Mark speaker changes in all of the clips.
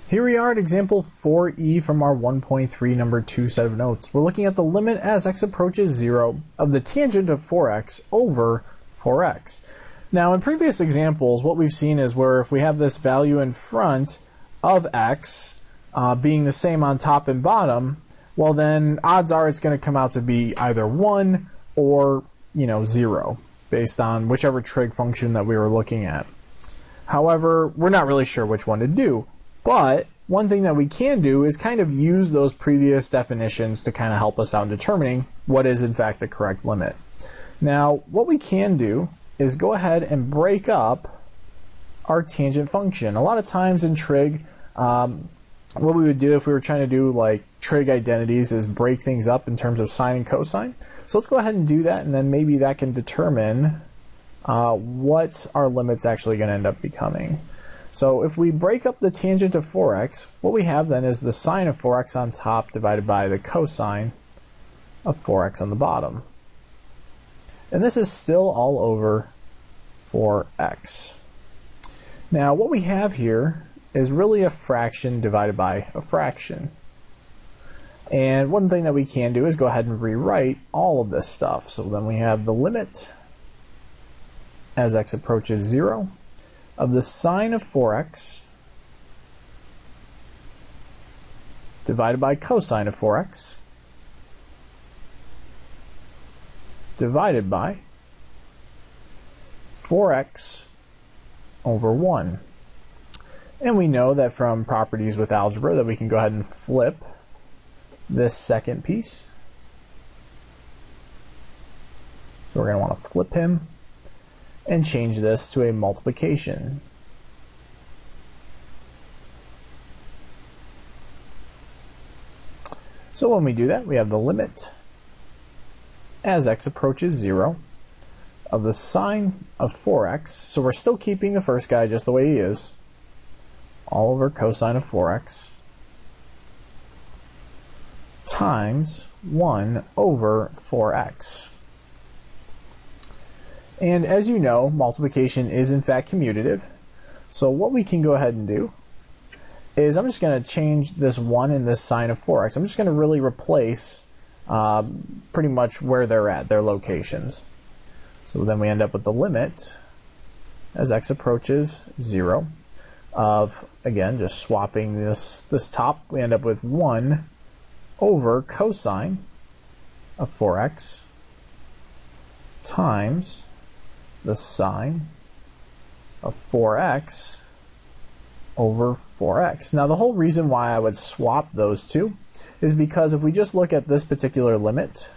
Speaker 1: Here we are at example 4e from our 1.3 number 2 set of notes. We're looking at the limit as x approaches 0 of the tangent of 4x over 4x. Now in previous examples what we've seen is where if we have this value in front of x being the same on top and bottom, well then odds are it's going to come out to be either 1 or 0 based on whichever trig function that we were looking at. However, we're not really sure which one to do. But one thing that we can do is kind of use those previous definitions to kind of help us out in determining what is in fact the correct limit. Now, what we can do is go ahead and break up our tangent function. A lot of times in trig, what we would do if we were trying to do like trig identities is break things up in terms of sine and cosine. So let's go ahead and do that, and then maybe that can determine what our limit's actually going to end up becoming. So if we break up the tangent of 4x, what we have then is the sine of 4x on top divided by the cosine of 4x on the bottom. And this is still all over 4x. Now what we have here is really a fraction divided by a fraction. And one thing that we can do is go ahead and rewrite all of this stuff. So then we have the limit as x approaches 0 of the sine of 4x divided by cosine of 4x divided by 4x over 1. And we know that from properties with algebra that we can go ahead and flip this second piece. So we're going to want to flip him and change this to a multiplication. So when we do that, we have the limit as x approaches 0 of the sine of 4x, so we're still keeping the first guy just the way he is, all over cosine of 4x times 1 over 4x. And as you know, multiplication is in fact commutative. So what we can go ahead and do is I'm just going to change this 1 and this sine of 4x. I'm just going to really replace pretty much where they're at, their locations. So then we end up with the limit as x approaches 0 of, again, just swapping this top, we end up with 1 over cosine of 4x times the sine of 4x over 4x. Now the whole reason why I would swap those two is because if we just look at this particular limit,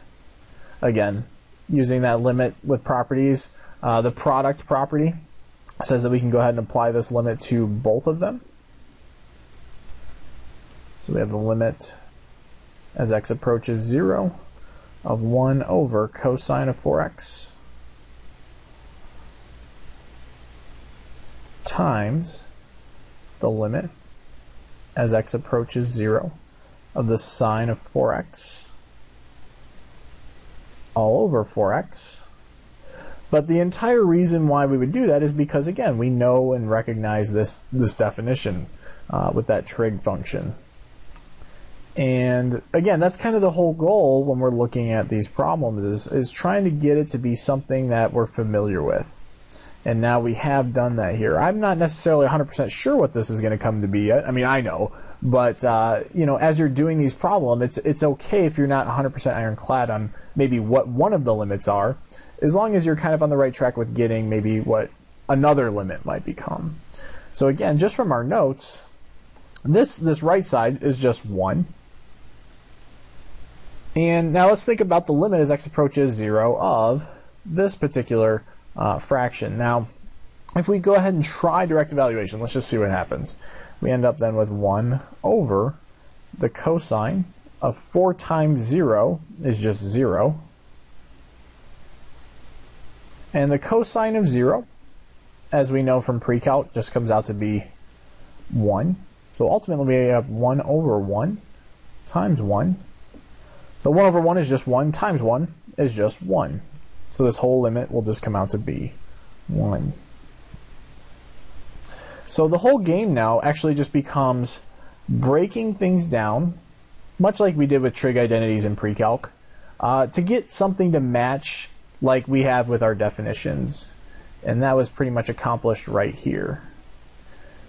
Speaker 1: again, using that limit with properties, the product property says that we can go ahead and apply this limit to both of them. So we have the limit as x approaches 0 of 1 over cosine of 4x times the limit as x approaches 0 of the sine of 4x all over 4x. But the entire reason why we would do that is because, again, we know and recognize this definition with that trig function. And again, that's kind of the whole goal when we're looking at these problems is trying to get it to be something that we're familiar with. And now we have done that here. I'm not necessarily 100% sure what this is going to come to be yet. I mean, I know. But, as you're doing these problems, it's okay if you're not 100% ironclad on maybe what one of the limits are, as long as you're kind of on the right track with getting maybe what another limit might become. So again, just from our notes, this right side is just 1. And now let's think about the limit as x approaches 0 of this particular fraction. Now, if we go ahead and try direct evaluation, let's just see what happens. We end up then with 1 over the cosine of 4 times 0 is just 0. And the cosine of 0, as we know from pre-calc, just comes out to be 1. So ultimately we have 1 over 1 times 1. So 1 over 1 is just 1 times 1 is just 1. So this whole limit will just come out to be 1. So the whole game now actually just becomes breaking things down, much like we did with trig identities in pre-calc, to get something to match like we have with our definitions. And that was pretty much accomplished right here.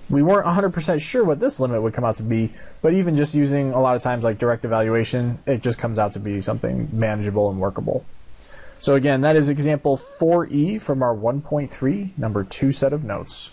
Speaker 1: We weren't 100% sure what this limit would come out to be, but even just using a lot of times like direct evaluation, it just comes out to be something manageable and workable. So again, that is example 4E from our 1.3 number 2 set of notes.